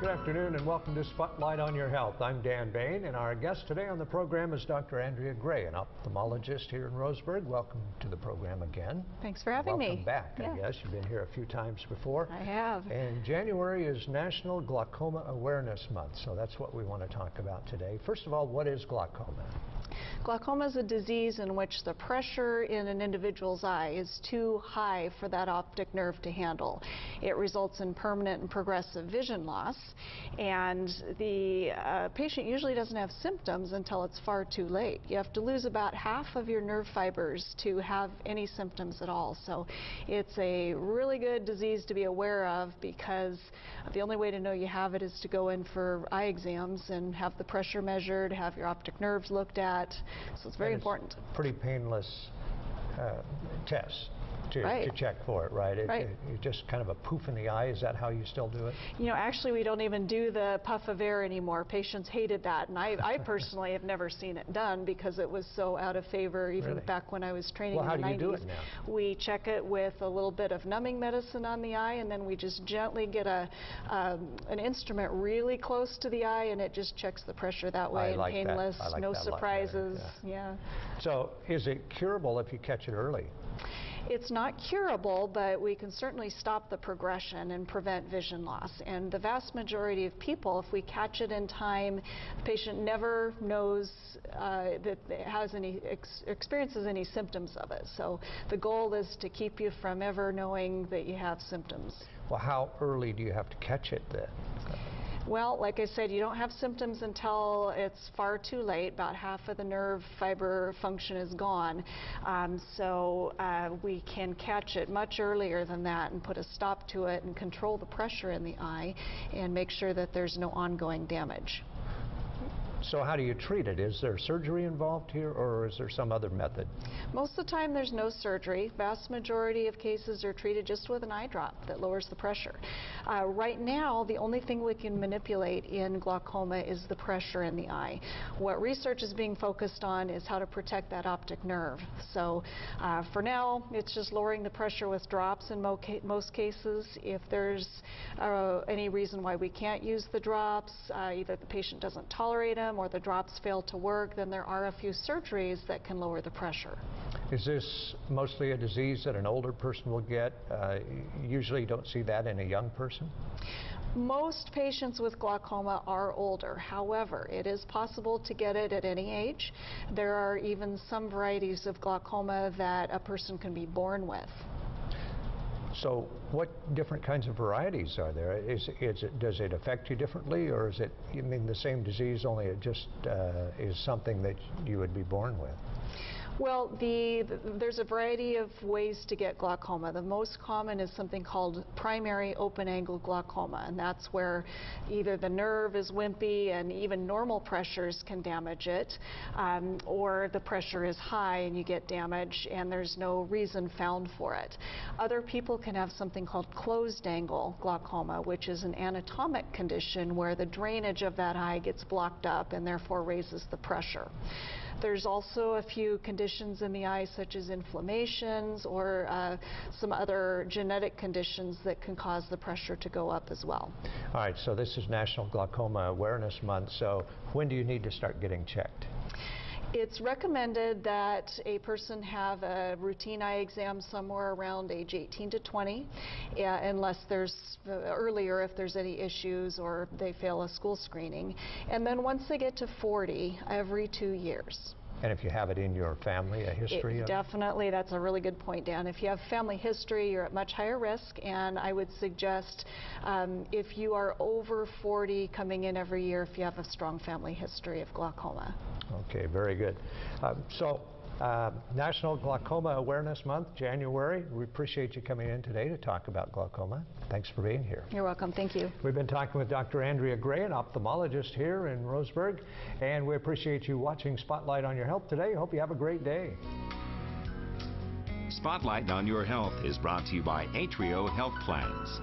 Good afternoon and welcome to Spotlight on Your Health. I'm Dan Bain, and our guest today on the program is Dr. Andrea Gray, an ophthalmologist here in Roseburg. Welcome to the program again. Thanks for having me. Welcome back, I guess. You've been here a few times before. I have. And January is National Glaucoma Awareness Month, so that's what we want to talk about today. First of all, what is glaucoma? Glaucoma is a disease in which the pressure in an individual's eye is too high for that optic nerve to handle. It results in permanent and progressive vision loss, and the patient usually doesn't have symptoms until it's far too late. You have to lose about half of your nerve fibers to have any symptoms at all. So it's a really good disease to be aware of, because the only way to know you have it is to go in for eye exams and have the pressure measured, have your optic nerves looked at. So it's very important. Pretty painless test to check for it, right? It's just kind of a poof in the eye. Is that how you still do it? You know, actually, we don't even do the puff of air anymore. Patients hated that, and I personally have never seen it done because it was so out of favor even back when I was training in the 90s. Well, how do you do it now? We check it with a little bit of numbing medicine on the eye, and then we just gently get an instrument really close to the eye, and it just checks the pressure that way, and painless, no surprises. So is it curable if you catch it early? It's not curable, but we can certainly stop the progression and prevent vision loss. And the vast majority of people, if we catch it in time, the patient never knows that it has any experiences any symptoms of it. So the goal is to keep you from ever knowing that you have symptoms. Well, how early do you have to catch it then? Well, like I said, you don't have symptoms until it's far too late. About half of the nerve fiber function is gone. So we can catch it much earlier than that and put a stop to it and control the pressure in the eye and make sure that there's no ongoing damage. So how do you treat it? Is there surgery involved here, or is there some other method? Most of the time there's no surgery. Vast majority of cases are treated just with an eye drop that lowers the pressure. Right now, the only thing we can manipulate in glaucoma is the pressure in the eye. What research is being focused on is how to protect that optic nerve. So for now, it's just lowering the pressure with drops in most cases. If there's any reason why we can't use the drops, either the patient doesn't tolerate them or the drops fail to work, then there are a few surgeries that can lower the pressure. Is this mostly a disease that an older person will get? Usually you don't see that in a young person? Most patients with glaucoma are older. However, it is possible to get it at any age. There are even some varieties of glaucoma that a person can be born with. So what different kinds of varieties are there? Does it affect you differently, or is it, you mean, the same disease, only it just is something that you would be born with? Well, there's a variety of ways to get glaucoma. The most common is something called primary open-angle glaucoma, and that's where either the nerve is wimpy and even normal pressures can damage it, or the pressure is high and you get damage and there's no reason found for it. Other people can have something called closed-angle glaucoma, which is an anatomic condition where the drainage of that eye gets blocked up and therefore raises the pressure. There's also a few conditions in the eye, such as inflammations or some other genetic conditions that can cause the pressure to go up as well. All right, so this is National Glaucoma Awareness Month, so when do you need to start getting checked? It's recommended that a person have a routine eye exam somewhere around age 18 to 20, unless there's earlier if there's any issues or they fail a school screening. And then once they get to 40, every 2 years. And if you have it in your family, a history of? Definitely, that's a really good point, Dan. If you have family history, you're at much higher risk, and I would suggest if you are over 40 coming in every year, if you have a strong family history of glaucoma. Okay, very good. National Glaucoma Awareness Month, January. We appreciate you coming in today to talk about glaucoma. Thanks for being here. You're welcome. Thank you. We've been talking with Dr. Andrea Gray, an ophthalmologist here in Roseburg, and we appreciate you watching Spotlight on Your Health today. Hope you have a great day. Spotlight on Your Health is brought to you by Atrio Health Plans.